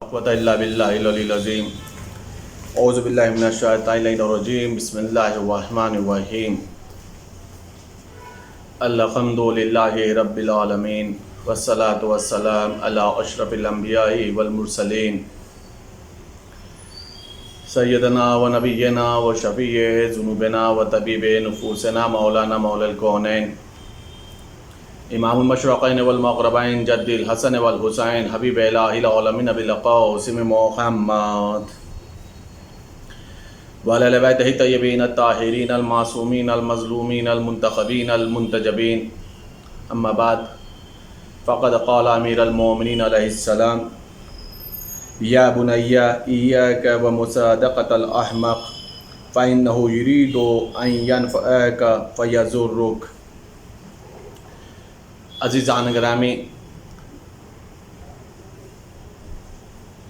قوة إلا بالله العلي العظيم أعوذ بالله من الشيطان الرجيم بسم الله الرحمن الرحيم الحمد لله رب العالمين والصلاة والسلام على أشرف الأنبياء والمرسلين سيدنا ونبينا وشفيع ذنوبنا وطبيب نفوسنا مولانا مولا الكونين امام المشرقین والمغربین جد الحسن والحسین حبیب الہ العالمین ابی القاسم محمد وعلی آل بیتہ الطیبین الطاہرین المعصومین المظلومین المنتخبین المنتجبین اما بعد فقد قال امیر المؤمنین علیہ السلام یا بنی ایاک ومصادقۃ الاحمق فإنہ یرید ان ینفعک فیضرک۔ عزیزان گرامی،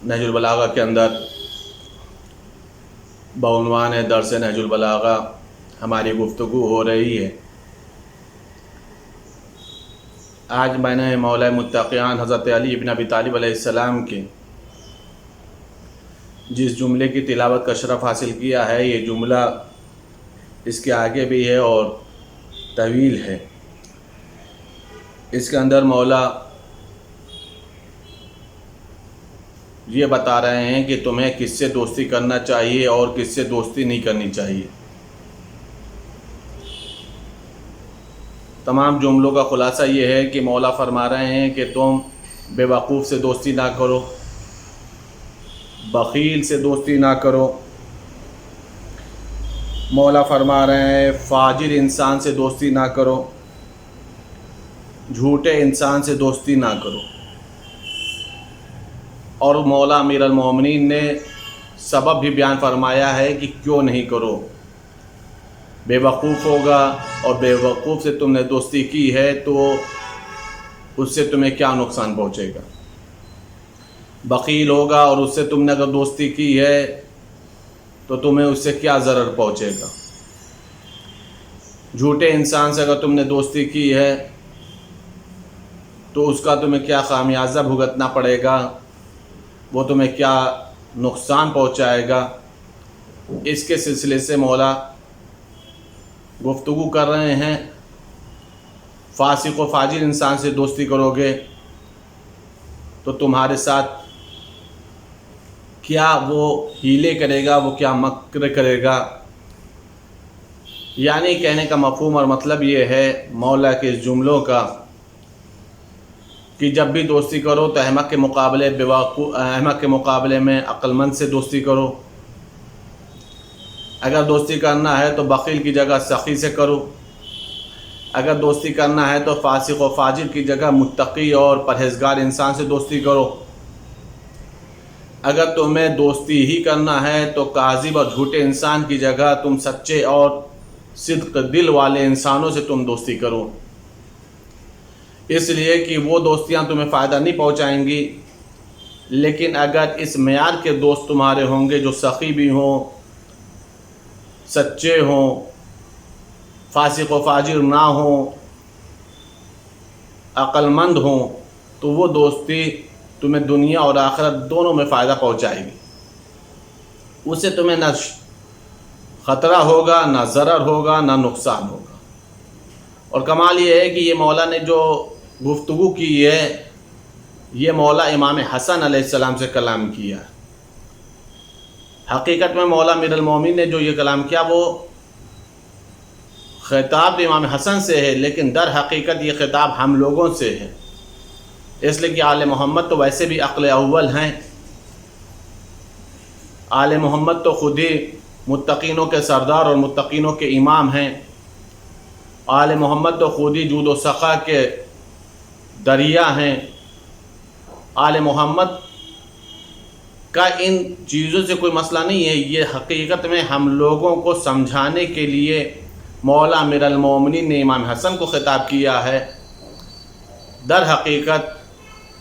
نہج البلاغہ کے اندر بعنوان درس نہج البلاغہ ہماری گفتگو ہو رہی ہے۔ آج میں نے مولا متقیان حضرت علی بن ابی طالب علیہ السلام کے جس جملے کی تلاوت کا شرف حاصل کیا ہے، یہ جملہ اس کے آگے بھی ہے اور طویل ہے۔ اس کے اندر مولا یہ بتا رہے ہیں کہ تمہیں کس سے دوستی کرنا چاہیے اور کس سے دوستی نہیں کرنی چاہیے۔ تمام جملوں کا خلاصہ یہ ہے کہ مولا فرما رہے ہیں کہ تم بے وقوف سے دوستی نہ کرو، بخیل سے دوستی نہ کرو۔ مولا فرما رہے ہیں فاجر انسان سے دوستی نہ کرو، جھوٹے انسان سے دوستی نہ کرو۔ اور مولا امیر المومنین نے سبب بھی بیان فرمایا ہے کہ کیوں نہیں کرو۔ بے وقوف ہوگا اور بے وقوف سے تم نے دوستی کی ہے تو اس سے تمہیں کیا نقصان پہنچے گا۔ بخیل ہوگا اور اس سے تم نے اگر دوستی کی ہے تو تمہیں اس سے کیا ضرر پہنچے گا۔ جھوٹے انسان سے اگر تم نے دوستی کی ہے تو اس کا تمہیں کیا خامیازہ بھگتنا پڑے گا، وہ تمہیں کیا نقصان پہنچائے گا۔ اس کے سلسلے سے مولا گفتگو کر رہے ہیں۔ فاسق و فاجر انسان سے دوستی کرو گے تو تمہارے ساتھ کیا وہ ہیلے کرے گا، وہ کیا مکر کرے گا۔ یعنی کہنے کا مفہوم اور مطلب یہ ہے مولا کے اس جملوں کا کہ جب بھی دوستی کرو تو احمق کے مقابلے میں عقل مند سے دوستی کرو۔ اگر دوستی کرنا ہے تو بخیل کی جگہ سخی سے کرو۔ اگر دوستی کرنا ہے تو فاسق و فاجر کی جگہ متقی اور پرہیزگار انسان سے دوستی کرو۔ اگر تمہیں دوستی ہی کرنا ہے تو کاذب اور جھوٹے انسان کی جگہ تم سچے اور صدق دل والے انسانوں سے تم دوستی کرو، اس لیے کہ وہ دوستیاں تمہیں فائدہ نہیں پہنچائیں گی۔ لیکن اگر اس معیار کے دوست تمہارے ہوں گے جو سخی بھی ہوں، سچے ہوں، فاسق و فاجر نہ ہوں، عقل مند ہوں، تو وہ دوستی تمہیں دنیا اور آخرت دونوں میں فائدہ پہنچائے گی۔ اس سے تمہیں نہ خطرہ ہوگا، نہ ضرر ہوگا، نہ نقصان ہوگا۔ اور کمال یہ ہے کہ یہ مولا نے جو گفتگو کی ہے، یہ مولا امام حسن علیہ السلام سے کلام کیا ہے۔ حقیقت میں مولا امیر المومنین نے جو یہ کلام کیا وہ خطاب امام حسن سے ہے، لیکن در حقیقت یہ خطاب ہم لوگوں سے ہے، اس لیے کہ آل محمد تو ویسے بھی عقل اول ہیں۔ آل محمد تو خود ہی متقینوں کے سردار اور متقینوں کے امام ہیں۔ آل محمد تو خود ہی جود و سخا کے دریا ہیں۔ آل محمد کا ان چیزوں سے کوئی مسئلہ نہیں ہے، یہ حقیقت میں ہم لوگوں کو سمجھانے کے لیے مولا امیر المومنین نے امام حسن کو خطاب کیا ہے۔ در حقیقت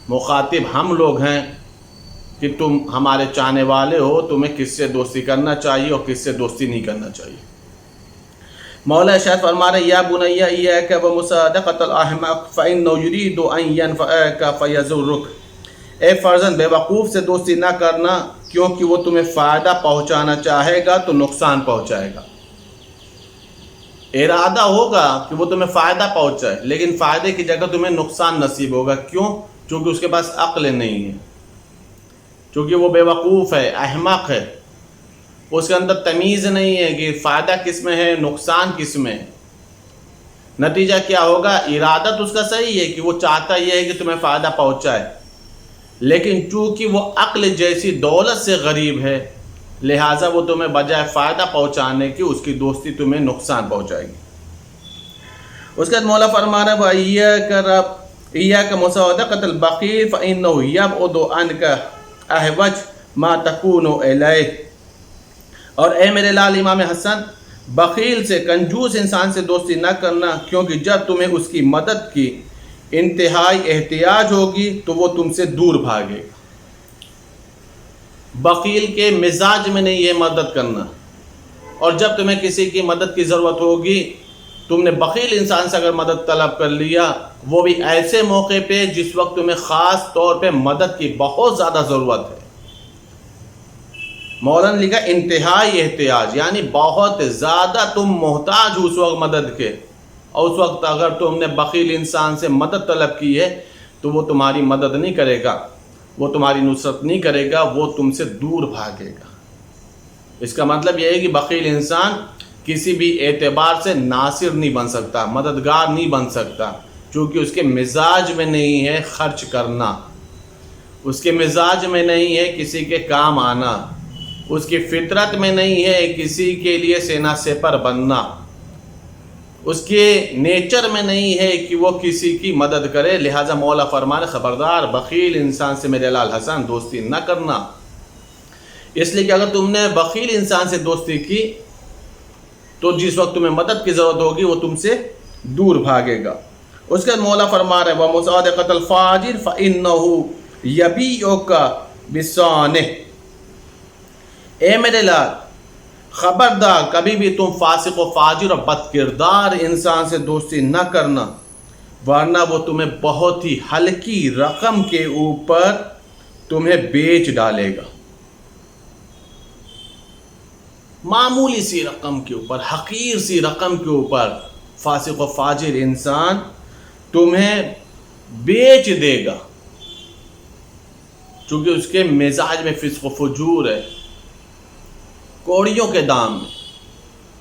مخاطب ہم لوگ ہیں کہ تم ہمارے چاہنے والے ہو، تمہیں کس سے دوستی کرنا چاہیے اور کس سے دوستی نہیں کرنا چاہیے۔ مولا ارشاد فرما رہے یا بنی ایاک ومصادقۃ الاحمق فإنہ یرید ان ینفعک فیضرک۔ اے فرزند بیوقوف سے دوستی نہ کرنا، کیونکہ وہ تمہیں فائدہ پہنچانا چاہے گا تو نقصان پہنچائے گا۔ ارادہ ہوگا کہ وہ تمہیں فائدہ پہنچائے، لیکن فائدے کی جگہ تمہیں نقصان نصیب ہوگا۔ کیوں؟ چونکہ اس کے پاس عقل نہیں ہے، چونکہ وہ بیوقوف ہے، احمق ہے، اس کے اندر تمیز نہیں ہے کہ فائدہ کس میں ہے، نقصان کس میں ہے۔ نتیجہ کیا ہوگا؟ ارادہ تو اس کا صحیح ہے کہ وہ چاہتا یہ ہے کہ تمہیں فائدہ پہنچائے، لیکن چونکہ وہ عقل جیسی دولت سے غریب ہے، لہٰذا وہ تمہیں بجائے فائدہ پہنچانے کی اس کی دوستی تمہیں نقصان پہنچائے گی۔ اس کے بعد مولا فرما رہا ہے وَإِيَّاكَ مُصَادَقَةَ الْبَخِيلِ فَإِنَّهُ يَبْعُدُ عَنْكَ أَحْوَجَ مَا تَكُونُ إِلَيْهِ۔ اور اے میرے لال امام حسن، بخیل سے، کنجوس انسان سے دوستی نہ کرنا، کیونکہ جب تمہیں اس کی مدد کی انتہائی احتیاج ہوگی تو وہ تم سے دور بھاگے گا۔ بخیل کے مزاج میں نہیں ہے مدد کرنا، اور جب تمہیں کسی کی مدد کی ضرورت ہوگی، تم نے بخیل انسان سے اگر مدد طلب کر لیا، وہ بھی ایسے موقع پہ جس وقت تمہیں خاص طور پہ مدد کی بہت زیادہ ضرورت ہے۔ مولانا لکھا انتہائی احتیاج، یعنی بہت زیادہ تم محتاج ہو اس وقت مدد کے، اور اس وقت اگر تم نے بخیل انسان سے مدد طلب کی ہے تو وہ تمہاری مدد نہیں کرے گا، وہ تمہاری نصرت نہیں کرے گا، وہ تم سے دور بھاگے گا۔ اس کا مطلب یہ ہے کہ بخیل انسان کسی بھی اعتبار سے ناصر نہیں بن سکتا، مددگار نہیں بن سکتا، چونکہ اس کے مزاج میں نہیں ہے خرچ کرنا، اس کے مزاج میں نہیں ہے کسی کے کام آنا، اس کی فطرت میں نہیں ہے کسی کے لیے سینہ سپر بننا، اس کے نیچر میں نہیں ہے کہ وہ کسی کی مدد کرے۔ لہٰذا مولا فرمانے خبردار بخیل انسان سے میرے لال حسن دوستی نہ کرنا، اس لیے کہ اگر تم نے بخیل انسان سے دوستی کی تو جس وقت تمہیں مدد کی ضرورت ہوگی وہ تم سے دور بھاگے گا۔ اس کے بعد مولا فرما رہے وَمُصَادَقَةَ الْفَاجِرِ فَإِنَّهُ يَبِيعُكَ بِصَانِهِ۔ اے میرے لال خبردار، کبھی بھی تم فاسق و فاجر اور بد کردار انسان سے دوستی نہ کرنا، ورنہ وہ تمہیں بہت ہی ہلکی رقم کے اوپر تمہیں بیچ ڈالے گا، معمولی سی رقم کے اوپر، حقیر سی رقم کے اوپر فاسق و فاجر انسان تمہیں بیچ دے گا، چونکہ اس کے مزاج میں فسق و فجور ہے، کوڑیوں کے دام میں۔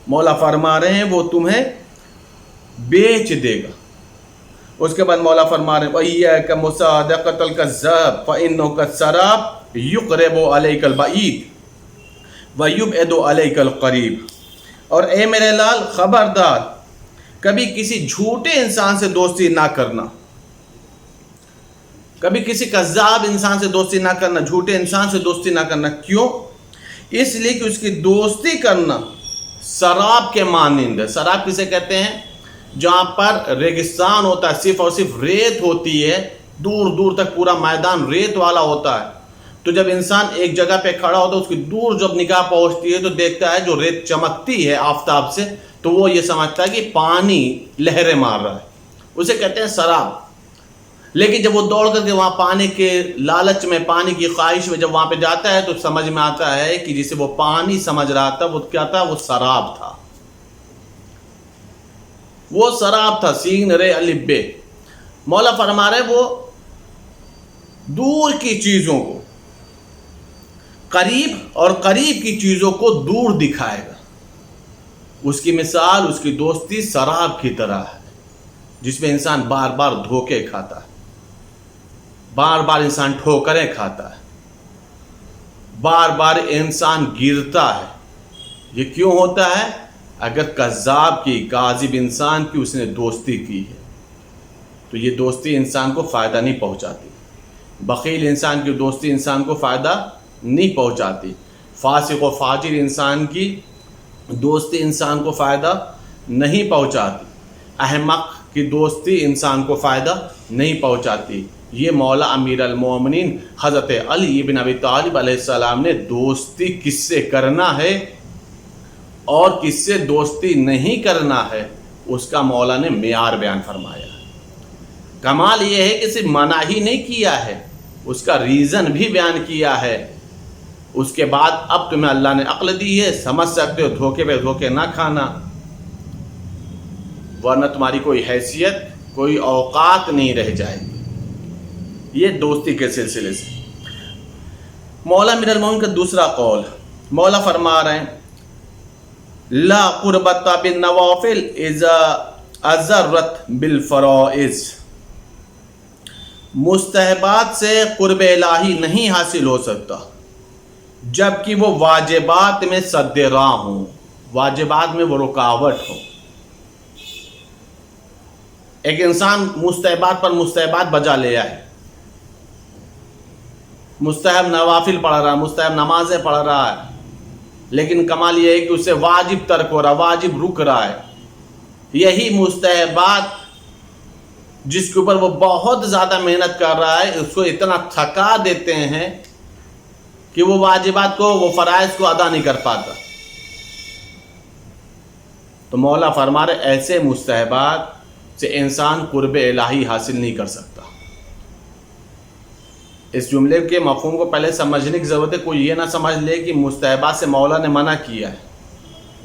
مولا فرما رہے ہیں وہ تمہیں بیچ دے گا۔ اس کے بعد مولا فرما رہے ہیں وَإِيَّاكَ مُصَادَقَةَ الْكَذَّابِ فَإِنَّهُ كَالسَّرَابِ يُقْرِبُ عَلَيْكَ الْبَعِيدَ وَيُبْعِدُ عَلَيْكَ الْقَرِيبَ۔ اور اے میرے لال خبردار، کبھی کسی جھوٹے انسان سے دوستی نہ کرنا، کبھی کسی کذاب انسان سے دوستی نہ کرنا، جھوٹے انسان سے دوستی نہ کرنا۔ کیوں؟ اس لیے کہ اس کی دوستی کرنا سراب کے مانند ہے۔ سراب کسے کہتے ہیں؟ جہاں پر ریگستان ہوتا ہے، صرف اور صرف ریت ہوتی ہے، دور دور تک پورا میدان ریت والا ہوتا ہے، تو جب انسان ایک جگہ پہ کھڑا ہوتا ہے، اس کی دور جب نگاہ پہنچتی ہے تو دیکھتا ہے جو ریت چمکتی ہے آفتاب سے، تو وہ یہ سمجھتا ہے کہ پانی لہریں مار رہا ہے، اسے کہتے ہیں سراب۔ لیکن جب وہ دوڑ کر کے وہاں پانی کے لالچ میں، پانی کی خواہش میں جب وہاں پہ جاتا ہے تو سمجھ میں آتا ہے کہ جسے وہ پانی سمجھ رہا تھا وہ کیا تھا؟ وہ سراب تھا، وہ سراب تھا، سین رے الف بے۔ مولا فرما رہے وہ دور کی چیزوں کو قریب اور قریب کی چیزوں کو دور دکھائے گا۔ اس کی مثال، اس کی دوستی سراب کی طرح ہے، جس میں انسان بار بار دھوکے کھاتا ہے، بار بار انسان ٹھوکریں کھاتا ہے، بار بار انسان گرتا ہے۔ یہ کیوں ہوتا ہے؟ اگر کذاب کی، کاذب انسان کی اس نے دوستی کی ہے تو یہ دوستی انسان کو فائدہ نہیں پہنچاتی۔ بخیل انسان کی دوستی انسان کو فائدہ نہیں پہنچاتی۔ فاسق و فاجر انسان کی دوستی انسان کو فائدہ نہیں پہنچاتی۔ احمق کی دوستی انسان کو فائدہ نہیں پہنچاتی۔ یہ مولا امیر المومنین حضرت علی بن ابی طالب علیہ السلام نے دوستی کس سے کرنا ہے اور کس سے دوستی نہیں کرنا ہے، اس کا مولا نے معیار بیان فرمایا۔ کمال یہ ہے کہ صرف منع ہی نہیں کیا ہے اس کا ریزن بھی بیان کیا ہے. اس کے بعد اب تمہیں اللہ نے عقل دی ہے, سمجھ سکتے ہو, دھوکے پہ دھوکے نہ کھانا, ورنہ تمہاری کوئی حیثیت, کوئی اوقات نہیں رہ جائے گی. یہ دوستی کے سلسلے سے. مولا امیر المومنین کا دوسرا قول, مولا فرما رہے ہیں لا قربت بالنوافل اذا اضرت بالفرائض. مستحبات سے قرب الہی نہیں حاصل ہو سکتا جبکہ وہ واجبات میں سد راہ ہوں, واجبات میں وہ رکاوٹ ہو. ایک انسان مستحبات پر مستحبات بجا لے آئے, مستحب نوافل پڑھ رہا ہے, مستحب نمازیں پڑھ رہا ہے, لیکن کمال یہ ہے کہ اس سے واجب ترک ہو رہا, واجب رک رہا ہے. یہی مستحبات جس کے اوپر وہ بہت زیادہ محنت کر رہا ہے, اس کو اتنا تھکا دیتے ہیں کہ وہ واجبات کو, وہ فرائض کو ادا نہیں کر پاتا. تو مولا فرما رہے ایسے مستحبات سے انسان قرب الہی حاصل نہیں کر سکتا. اس جملے کے مفہوم کو پہلے سمجھنے کی ضرورت ہے. کوئی یہ نہ سمجھ لے کہ مستحبات سے مولا نے منع کیا ہے.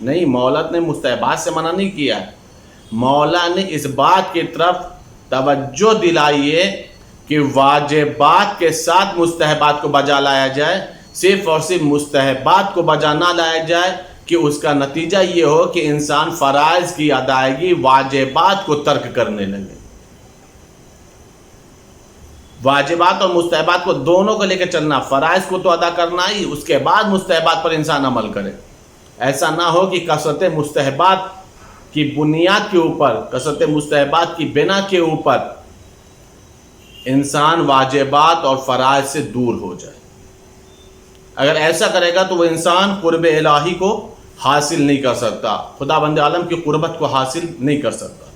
نہیں, مولا نے مستحبات سے منع نہیں کیا ہے. مولا نے اس بات کی طرف توجہ دلائی ہے کہ واجبات کے ساتھ مستحبات کو بجا لایا جائے, صرف اور صرف مستحبات کو بجا نہ لایا جائے کہ اس کا نتیجہ یہ ہو کہ انسان فرائض کی ادائیگی, واجبات کو ترک کرنے لگے. واجبات اور مستحبات کو دونوں کو لے کے چلنا, فرائض کو تو ادا کرنا ہی, اس کے بعد مستحبات پر انسان عمل کرے. ایسا نہ ہو کہ کثرت مستحبات کی بنیاد کے اوپر, کثرت مستحبات کی بنا کے اوپر انسان واجبات اور فرائض سے دور ہو جائے. اگر ایسا کرے گا تو وہ انسان قرب الہی کو حاصل نہیں کر سکتا, خدا بند عالم کی قربت کو حاصل نہیں کر سکتا.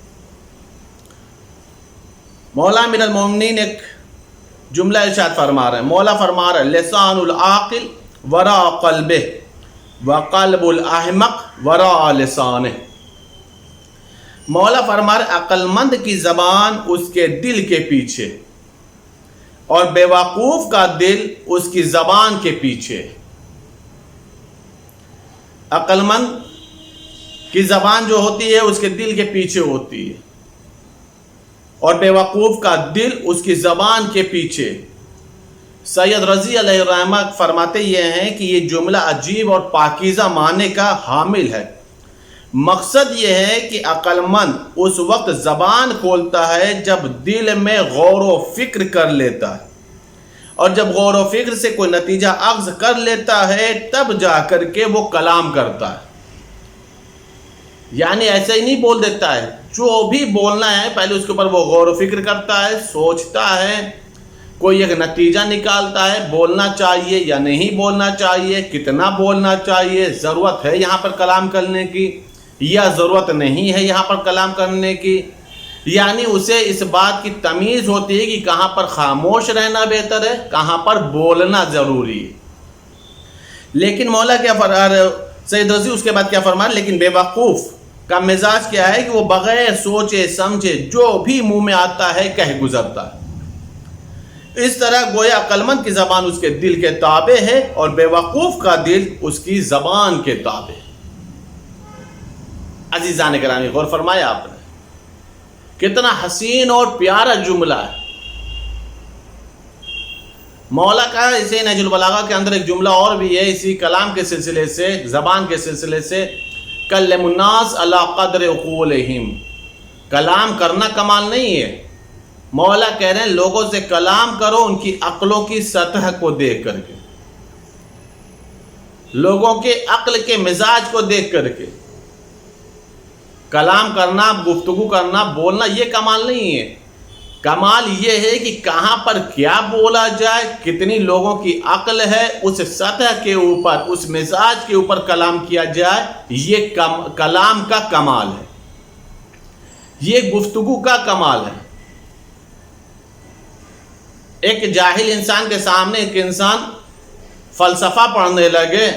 مولا امیر المومنین ایک جملہ ارشاد فرما رہے ہیں, مولا فرما رہے ہیں لسان العاقل وراء قلبہ وقلب الاحمق وراء لسانہ. مولا فرما رہے عقل مند کی زبان اس کے دل کے پیچھے اور بے وقوف کا دل اس کی زبان کے پیچھے. عقل مند کی زبان جو ہوتی ہے اس کے دل کے پیچھے ہوتی ہے, اور بے وقوف کا دل اس کی زبان کے پیچھے. سید رضی علیہ الرحمہ فرماتے یہ ہیں کہ یہ جملہ عجیب اور پاکیزہ معنی کا حامل ہے. مقصد یہ ہے کہ عقل مند اس وقت زبان کھولتا ہے جب دل میں غور و فکر کر لیتا ہے, اور جب غور و فکر سے کوئی نتیجہ اخذ کر لیتا ہے تب جا کر کے وہ کلام کرتا ہے. یعنی ایسے ہی نہیں بول دیتا ہے, جو بھی بولنا ہے پہلے اس کے اوپر وہ غور و فکر کرتا ہے, سوچتا ہے, کوئی ایک نتیجہ نکالتا ہے, بولنا چاہیے یا نہیں بولنا چاہیے, کتنا بولنا چاہیے, ضرورت ہے یہاں پر کلام کرنے کی یا ضرورت نہیں ہے یہاں پر کلام کرنے کی. یعنی اسے اس بات کی تمیز ہوتی ہے کہ کہاں پر خاموش رہنا بہتر ہے, کہاں پر بولنا ضروری ہے. لیکن مولا کیا سید رضی اس کے بعد کیا فرمایا, لیکن بے وقوف کا مزاج کیا ہے کہ وہ بغیر سوچے سمجھے جو بھی منہ میں آتا ہے کہہ گزرتا ہے. اس طرح گویا عقل مند کی زبان اس کے دل کے تابع ہے اور بے وقوف کا دل اس کی زبان کے تابع ہے. عزیزان گرامی, غور فرمایا آپ نے, کتنا حسین اور پیارا جملہ ہے. مولا کا اسے نہج البلاغہ کے اندر ایک جملہ اور بھی ہے اسی کلام کے سلسلے سے, زبان کے سلسلے سے, کلم الناس علی قدر عقولہم. کلام کرنا کمال نہیں ہے. مولا کہہ رہے ہیں لوگوں سے کلام کرو ان کی عقلوں کی سطح کو دیکھ کر کے, لوگوں کے عقل کے مزاج کو دیکھ کر کے. کلام کرنا, گفتگو کرنا, بولنا یہ کمال نہیں ہے. کمال یہ ہے کہ کہاں پر کیا بولا جائے, کتنی لوگوں کی عقل ہے, اس سطح کے اوپر, اس مزاج کے اوپر کلام کیا جائے, یہ کلام کا کمال ہے, یہ گفتگو کا کمال ہے. ایک جاہل انسان کے سامنے ایک انسان فلسفہ پڑھنے لگے,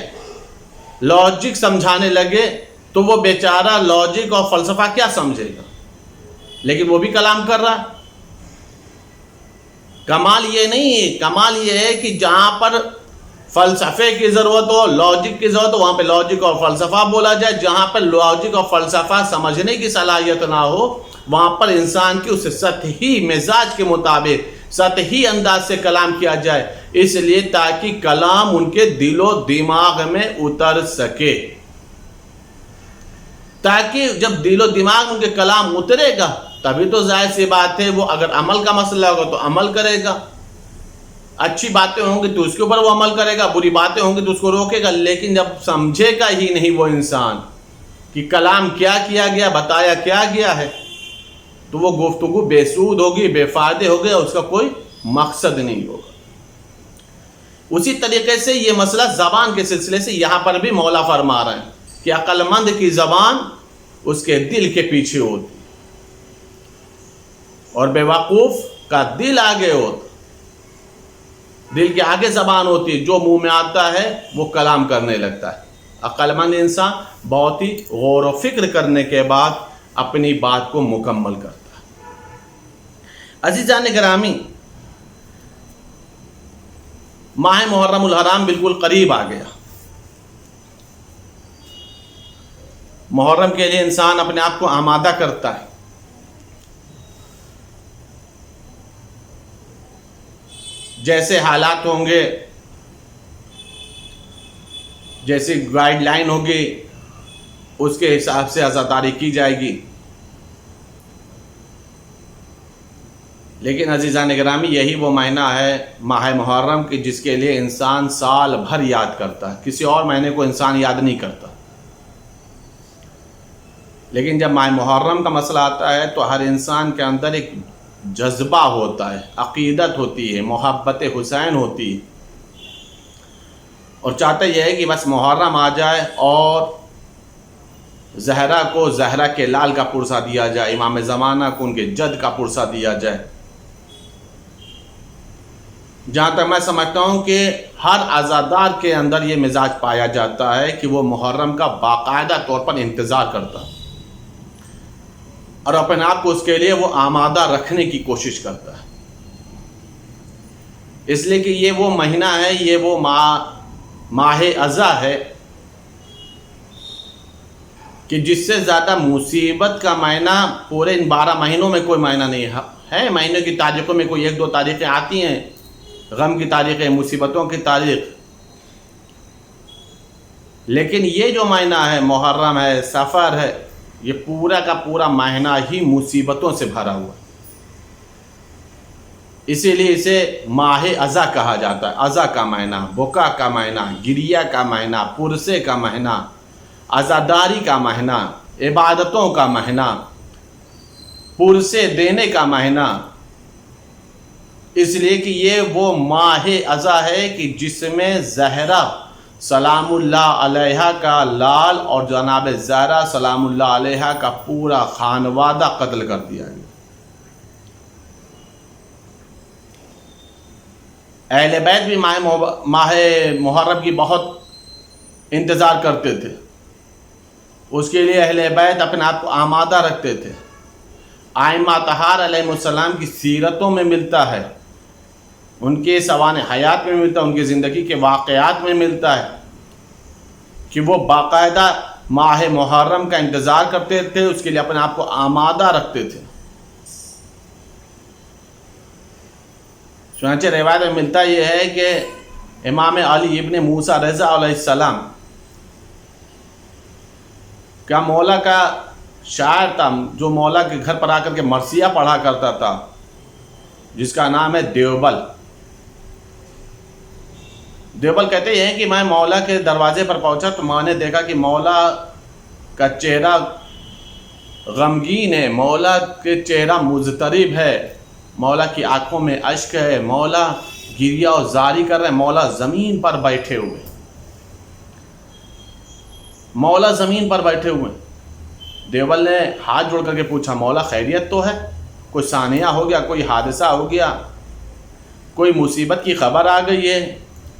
لاجک سمجھانے لگے, تو وہ بیچارہ لاجک اور فلسفہ کیا سمجھے گا, لیکن وہ بھی کلام کر رہا. کمال یہ نہیں ہے، کمال یہ ہے کہ جہاں پر فلسفے کی ضرورت ہو، لاجک کی ضرورت ہو، وہاں پہ لاجک اور فلسفہ بولا جائے. جہاں پر لاجک اور فلسفہ سمجھنے کی صلاحیت نہ ہو، وہاں پر انسان کی اس سطحی مزاج کے مطابق سطحی انداز سے کلام کیا جائے، اس لیے تاکہ کلام ان کے دل و دماغ میں اتر سکے. تاکہ جب دل و دماغ ان کے کلام اترے گا تبھی تو ظاہر سی بات ہے وہ اگر عمل کا مسئلہ ہوگا تو عمل کرے گا. اچھی باتیں ہوں گی تو اس کے اوپر وہ عمل کرے گا، بری باتیں ہوں گی تو اس کو روکے گا. لیکن جب سمجھے گا ہی نہیں وہ انسان کہ کلام کیا کیا گیا، بتایا کیا گیا ہے، تو وہ گفتگو بے سود ہوگی، بے فائدے ہوگی، اور اس کا کوئی مقصد نہیں ہوگا. اسی طریقے سے یہ مسئلہ زبان کے سلسلے سے یہاں پر بھی مولا فرما رہے ہیں کہ عقل مند کی زبان اس کے دل کے پیچھے ہوتی اور بے وقوف کا دل آگے ہوتا. دل کے آگے زبان ہوتی ہے، جو منہ میں آتا ہے وہ کلام کرنے لگتا ہے. عقل مند انسان بہت ہی غور و فکر کرنے کے بعد اپنی بات کو مکمل کرتا ہے. عزیزان گرامی، ماہ محرم الحرام بالکل قریب آ گیا. محرم کے لیے انسان اپنے آپ کو آمادہ کرتا ہے. جیسے حالات ہوں گے، جیسی گائیڈ لائن ہوگی، اس کے حساب سے عزاداری کی جائے گی. لیکن عزیزان گرامی، یہی وہ مہینہ ہے ماہ محرم کی جس کے لیے انسان سال بھر یاد کرتا ہے. کسی اور مہینے کو انسان یاد نہیں کرتا. لیکن جب ماہ محرم کا مسئلہ آتا ہے تو ہر انسان کے اندر ایک جذبہ ہوتا ہے، عقیدت ہوتی ہے، محبت حسین ہوتی ہے، اور چاہتا یہ ہے کہ بس محرم آ جائے اور زہرا کو زہرا کے لال کا پرسہ دیا جائے، امام زمانہ کو ان کے جد کا پرسہ دیا جائے. جہاں تک میں سمجھتا ہوں کہ ہر عزادار کے اندر یہ مزاج پایا جاتا ہے کہ وہ محرم کا باقاعدہ طور پر انتظار کرتا ہے اور اپنے آپ کو اس کے لیے وہ آمادہ رکھنے کی کوشش کرتا ہے. اس لیے کہ یہ وہ مہینہ ہے، یہ وہ ماہ عزا ہے کہ جس سے زیادہ مصیبت کا مہینہ پورے ان 12 مہینوں میں کوئی مہینہ نہیں ہے. مہینے کی تاریخوں میں کوئی 1-2 تاریخیں آتی ہیں، غم کی تاریخیں، مصیبتوں کی تاریخ، لیکن یہ جو مہینہ ہے، محرم ہے، سفر ہے، یہ پورا کا پورا مہینہ ہی مصیبتوں سے بھرا ہوا ہے. اسی لیے اسے ماہ عزا کہا جاتا ہے. عزا کا مہینہ، بکا کا مہینہ، گریہ کا مہینہ، پرسے کا مہینہ، عزاداری کا مہینہ، عبادتوں کا مہینہ، پرسے دینے کا مہینہ. اس لیے کہ یہ وہ ماہ عزا ہے کہ جس میں زہرا سلام اللہ علیہ کا لال اور جناب زہرا سلام اللہ علیہ کا پورا خانوادہ قتل کر دیا گیا. اہل بیت بھی ماہ محرم کی بہت انتظار کرتے تھے. اس کے لیے اہل بیت اپنے آپ کو آمادہ رکھتے تھے. ائمہ اطہار علیہ السلام کی سیرتوں میں ملتا ہے، ان کے سوانح حیات میں ملتا ہے، ان کی زندگی کے واقعات میں ملتا ہے کہ وہ باقاعدہ ماہ محرم کا انتظار کرتے تھے، اس کے لیے اپنے آپ کو آمادہ رکھتے تھے. چنانچہ روایت میں ملتا یہ ہے کہ امام علی ابن موسیٰ رضا علیہ السلام کا مولا کا شاعر تھا، جو مولا کے گھر پر آ کر کے مرثیہ پڑھا کرتا تھا، جس کا نام ہے دیوبل. دیوبل کہتے ہیں کہ میں مولا کے دروازے پر پہنچا تو میں نے دیکھا کہ مولا کا چہرہ غمگین ہے، مولا کے چہرہ مضطرب ہے، مولا کی آنکھوں میں اشک ہے، مولا گریہ و زاری کر رہے ہیں، مولا زمین پر بیٹھے ہوئے، مولا زمین پر بیٹھے ہوئے. دیوبل نے ہاتھ جوڑ کر کے پوچھا، مولا خیریت تو ہے؟ کوئی سانحہ ہو گیا، کوئی حادثہ ہو گیا، کوئی مصیبت کی خبر آ گئی ہے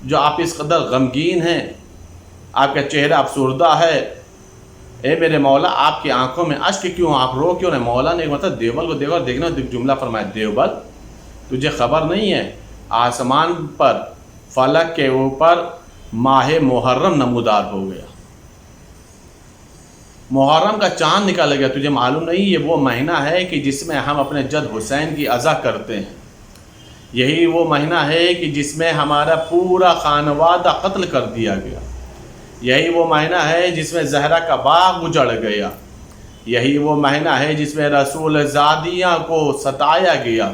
جو آپ اس قدر غمگین ہیں، آپ کا چہرہ افسردہ ہے؟ اے میرے مولا، آپ کی آنکھوں میں اشک کیوں، آپ رو کیوں نہیں؟ مولا نے مطلب دیوبل کو دیکھا اور دیکھنا جملہ فرمایا، دیوبل تجھے خبر نہیں ہے آسمان پر فلک کے اوپر ماہ محرم نمودار ہو گیا، محرم کا چاند نکال گیا، تجھے معلوم نہیں یہ وہ مہینہ ہے کہ جس میں ہم اپنے جد حسین کی عزا کرتے ہیں، یہی وہ مہینہ ہے کہ جس میں ہمارا پورا خانوادہ قتل کر دیا گیا، یہی وہ مہینہ ہے جس میں زہرا کا باغ اجڑ گیا، یہی وہ مہینہ ہے جس میں رسول زادیاں کو ستایا گیا،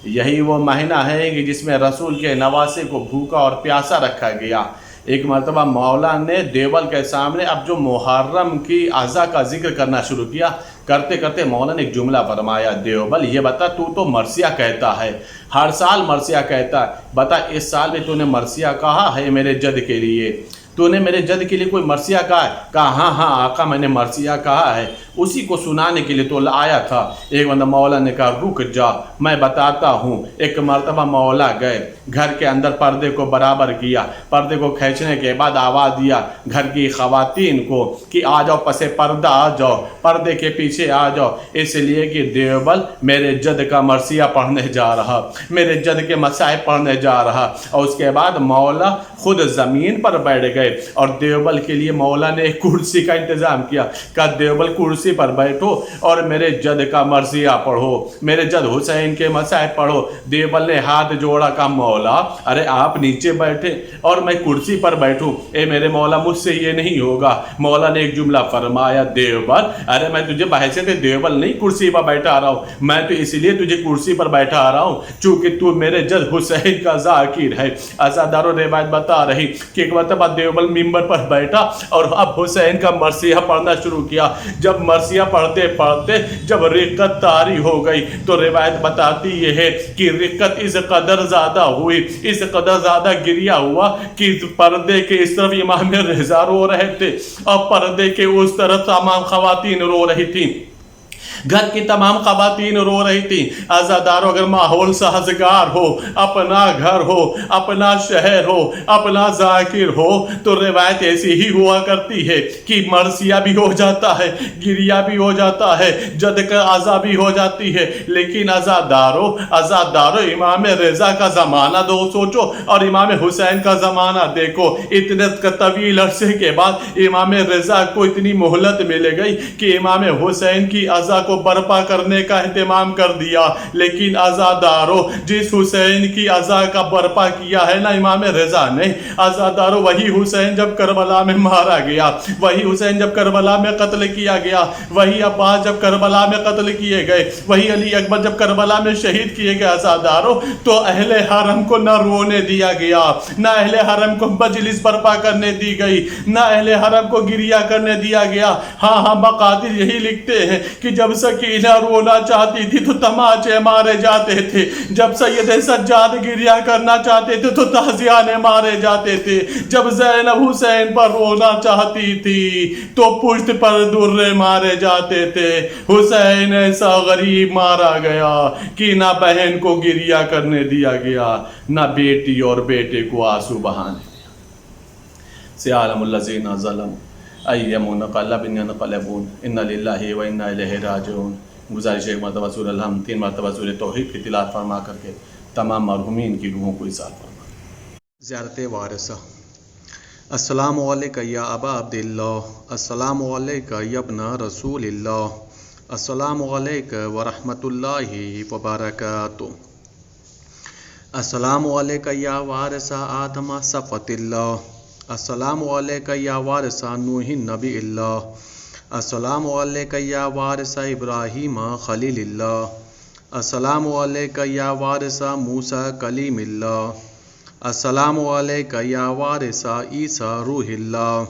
یہی وہ مہینہ ہے کہ جس میں رسول کے نواسے کو بھوکا اور پیاسا رکھا گیا۔ ایک مرتبہ مولا نے دیوبند کے سامنے اب جو محرم کی عزا کا ذکر کرنا شروع کیا، کرتے کرتے مولا نے ایک جملہ فرمایا، دیوبند یہ بتا تو مرثیہ کہتا ہے، ہر سال مرثیہ کہتا ہے، بتا اس سال بھی تو نے مرثیہ کہا ہے میرے جد کے لیے، تو نے میرے جد کے لیے کوئی مرثیہ کہا ہے؟ کہا ہاں ہاں آقا میں نے مرثیہ کہا ہے، اسی کو سنانے کے لیے تو آیا تھا۔ ایک بندہ مولا نے کہا رک جا میں بتاتا ہوں۔ ایک مرتبہ مولا گئے، گھر کے اندر پردے کو برابر کیا، پردے کو کھینچنے کے بعد آواز دیا گھر کی خواتین کو کہ آ جاؤ پسے پردہ آ جاؤ، پردے کے پیچھے آ جاؤ، اس لیے کہ دیوبند میرے جد کا مرثیہ پڑھنے جا رہا، میرے جد کے مصائب پڑھنے جا رہا۔ اور اس کے بعد مولا خود زمین پر بیٹھ گئے اور دیوبند کے لیے مولا نے ایک کرسی کا انتظام کیا، کہا دیوبند کرسی پر بیٹھو اور میرے جد کا مرثیہ پڑھو، میرے جد حسین کے مصائب پڑھو۔ دیوبند نے ہاتھ جوڑا، کہا مولا ارے آپ نیچے بیٹھے اور میں کرسی پر بیٹھوں، اے میرے مولا مجھ سے یہ نہیں ہوگا۔ مولا نے ایک جملہ فرمایا، دیوبند ارے میں تجھے بحیثیت دیوبند نہیں کرسی پر بیٹھا رہا ہوں، میں تو اس لیے تجھے کرسی پر بیٹھا رہا ہوں چونکہ تو میرے جد حسین کا ذاکر ہے۔ عزادارو روایت بتا رہی کہ ایک مرتبہ دیوبند ممبر پر بیٹھا اور اب حسین کا مرثیہ پڑھنا شروع کیا۔ جب مرثیہ پڑھتے پڑھتے جب رقت طاری ہو گئی تو روایت بتاتی یہ ہے کہ رقت اس قدر زیادہ ہوئی، اس قدر زیادہ گریہ ہوا کہ پردے کے اس طرف امام رضا رو رہے تھے اور پردے کے اس طرف تمام خواتین رو رہی تھیں، گھر کی تمام خواتین رو رہی تھی۔ عزادارو اگر ماحول سازگار ہو، اپنا گھر ہو، اپنا شہر ہو، اپنا ذاکر ہو تو روایت ایسی ہی ہوا کرتی ہے کہ مرثیہ بھی ہو جاتا ہے، گریہ بھی ہو جاتا ہے، جد کا عزا بھی ہو جاتی ہے۔ لیکن عزادارو امام رضا کا زمانہ دو سوچو اور امام حسین کا زمانہ دیکھو، اتنے طویل عرصے کے بعد امام رضا کو اتنی مہلت مل گئی کہ امام حسین کی عزا کو برپا کرنے کا اہتمام کر دیا۔ لیکن عزادارو جس حسین کی عزا کا برپا کیا ہے نا امام رضا نے، عزادارو وہی حسین جب کربلا میں مارا گیا، وہی حسین جب کربلا میں قتل کیا گیا، وہی عباس جب کربلا میں قتل کیے گئے، وہی علی اکبر جب کربلا میں شہید کیے گئے عزادارو، تو اہل حرم کو نہ رونے دیا گیا، نہ اہل حرم کو مجلس برپا کرنے دی گئی، نہ اہل حرم کو گریہ کرنے دیا گیا۔ ہاں مقادیر یہی لکھتے ہیں کہ جب سکینہ رونا چاہتی تھی تو تماچے مارے جاتے تھے، جب سید سجاد گریہ کرنا چاہتے تھے تو تازیانے مارے جاتے تھے، جب زینب حسین پر رونا چاہتی تھی تو پشت پر درے مارے جاتے تھے۔ حسین ایسا غریب مارا گیا کہ نہ بہن کو گریہ کرنے دیا گیا، نہ بیٹی اور بیٹے کو آنسو بہانے دیا۔ سیعلم الذین ظلموا ای منقلب ینقلبون انا للہ و انا الیہ راجعون۔ گزارش ایک مرتبہ سورہ الحمد 3 مرتبہ سورہ توحید کی تلاوت فرما کر کے تمام مرحومین کی روحوں کو ایصال فرما۔ زیارت وارثہ۔ السلام علیکم یا ابا عبداللہ، السلام علیکم یا ابن رسول اللہ، السلام علیکم ورحمۃ اللہ وبرکاتہ، السلام علیکم یا وارث آدم صفوۃ اللہ، السلام علیکم یا وارث نوح نبی اللہ، السلام علیکم یا وارث ابراہیم خلیل اللہ، السلام علیکم یا وارث موسیٰ کلیم اللہ، السلام علیکم یا وارث عیسیٰ روح اللہ،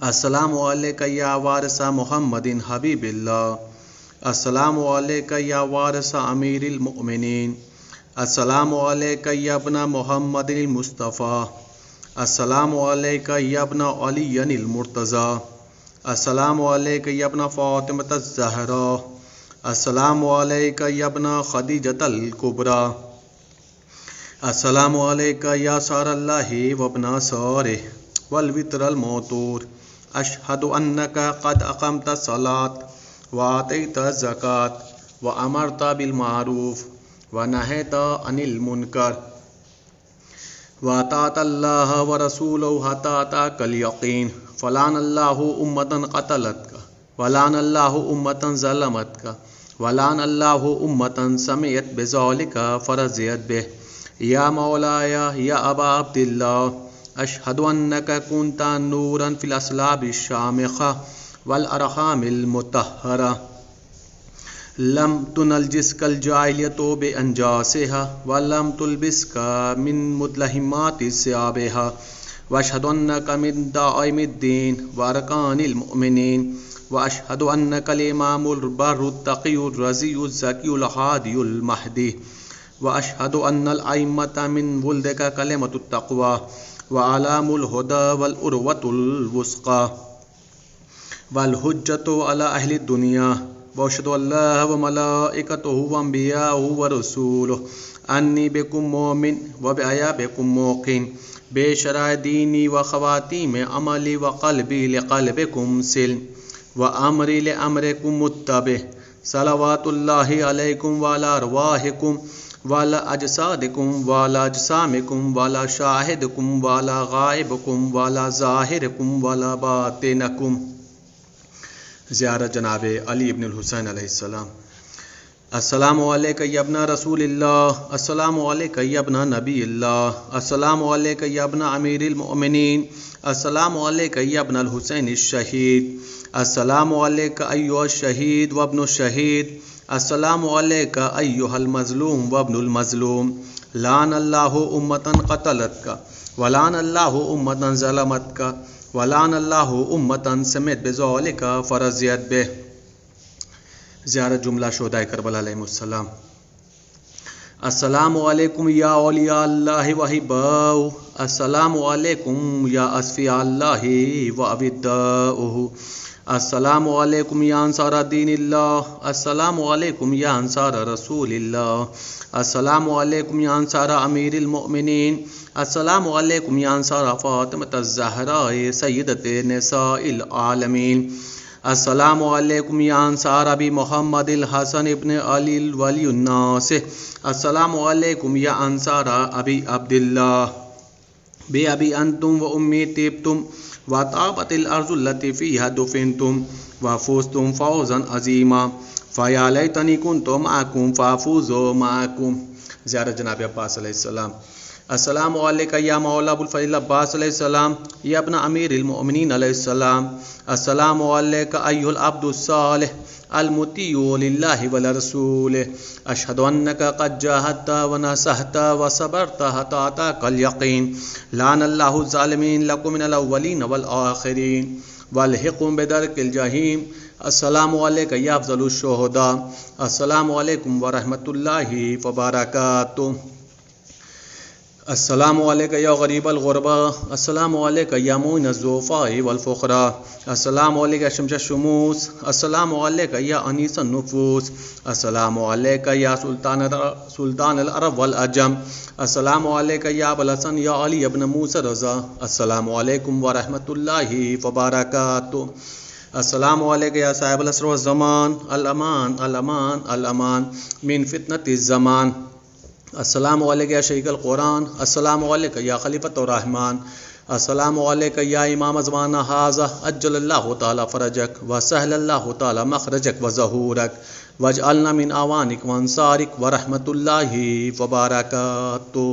السلام علیکم یا وارث محمد حبیب اللہ، السلام علیکم یا وارث امیر المؤمنین، السلام علیکم یا ابن محمد المصطفیٰ، السلام علیکم یا ابن علی المرتضیٰ، السلام علیکم یا ابن فاطمۃ الزہرا، السلام علیکم یا ابن خدیجۃ الکبریٰ، السلام علیکم یا سار اللہ و ابن سارہ والوتر الموتور، اشہد انک قد اقمت الصلاۃ وآتیت الزکاۃ وامرت بالمعروف ونهيت عن المنكر وأطعت الله ورسوله حتى أتاك اليقين فلعن الله أمة قتلتك ولعن الله أمة ظلمتك ولعن الله أمة سمعت بذلك فرضيت به يا مولاي يا أبا عبد الله أشهد أنك كنت نورا في الأصلاب الشامخة والأرحام المطهرة لم تنجسك الجاهلية بأنجاسها ولم تلبسك من مدلهمات ثيابها وأشهد أنك من دائم الدين وأركان المؤمنين وأشهد أنك الإمام البر التقي الرزي الزكي الهادي المهدي وأشهد أن الأئمة من ولدك كلمة التقوى وعلام الهدى والأروة الوثقى والحجة على أهل الدنيا وأشهد أن الله وملائكته وأنبياءه ورسوله أني بكم مؤمن وبأيابكم موقن بشرع ديني وخواتيم عملي وقلبي لقلبكم سلم وأمري لأمركم متبع صلوات الله عليكم وعلى أرواحكم وعلى أجسادكم وعلى أجسامكم وعلى شاهدكم وعلى غائبكم وعلى ظاهركم وعلى باطنكم. زیارت جناب علی ابن الحسین علیہ السلام. السلام علیکہ یا ابن رسول اللہ، السلام علیکہ یا ابن نبی اللہ، السلام علیکہ یا ابن امیر المؤمنین، السلام علیکہ یا ابن الحسین الشہید، السلام علیکہ ایھا الشہید وابن الشہید، السلام علیکہ ایھا المظلوم وابن المظلوم. لعن اللہ امتا قتلتک ولعن اللہ امتا ظلمتک ولعن اللہ امتا سمعت بذلک فرضیت به. زیارت جملہ شہداء کربلا علیہم السلام. السلام علیکم یا اولیاء اللہ وحباؤہ، السلام علیکم یا اصفیاء اللہ وابداؤہ، السلام علیکم یا انصار دین اللہ، السلام علیکم یا انصار رسول اللہ، السلام علیکم یا انصار امیر المؤمنین، السلام علیکم یا انصار فاطمۃ الزہراء سیدۃ نساء العالمین، السلام علیکم یا انصار ابی محمد الحسن ابن علی ولی الناس، السلام علیکم یا انصار ابی عبداللہ، بے ابی انتم و امی طبتم وطابت الارض التي فيها دفنتم وفزتم فوزا عظیما فیا لیتنی کنت معکم فافوز معکم. زیارت جناب عباس علیہ السلام. السلام علیکہ یا مولا ابو الفضل عباس علیہ السلام یا ابن امیر المؤمنین علیہ السلام، السلام علیکہ ایھا العبد الصالح المطیع للہ ولرسولہ، اشہد انک قد جاہدت ونصحت وصبرت حتی اتاک الیقین، لعن اللہ الظالمین لکم من الاولین والآخرین والحقهم بدرک الجحیم. السلام علیکہ یا افضل الشہداء، السلام علیکم ورحمۃ اللہ وبرکاتہ. السلام علیکہ یا غریب الغرباء، السلام علیکہ یا معین الضعفاء والفقراء، السلام علیکہ یا شمس الشموس، السلام علیکہ یا انیس النفوس، السلام علیکہ یا سلطان العرب والعجم، السلام علیکہ یا ابو الحسن یا علی ابن موسیٰ رضا، السلام علیکم ورحمۃ اللہ وبرکاتہ. السلام علیکہ یا صاحب العصر والزمان، الامان الامان الامان من فتنۃ الزمان، السلام علیکہ یا شیخ القرآن، السلام علیکہ یا خلیفۃ الرحمن، السلام علیکہ یا امام زمانہ ھذا عجل اللہ تعالی فرجک وسہل اللہ تعالی مخرجک وظہورک واجعلنا من اعوانک وانصارک ورحمۃ اللہ وبرکاتہ.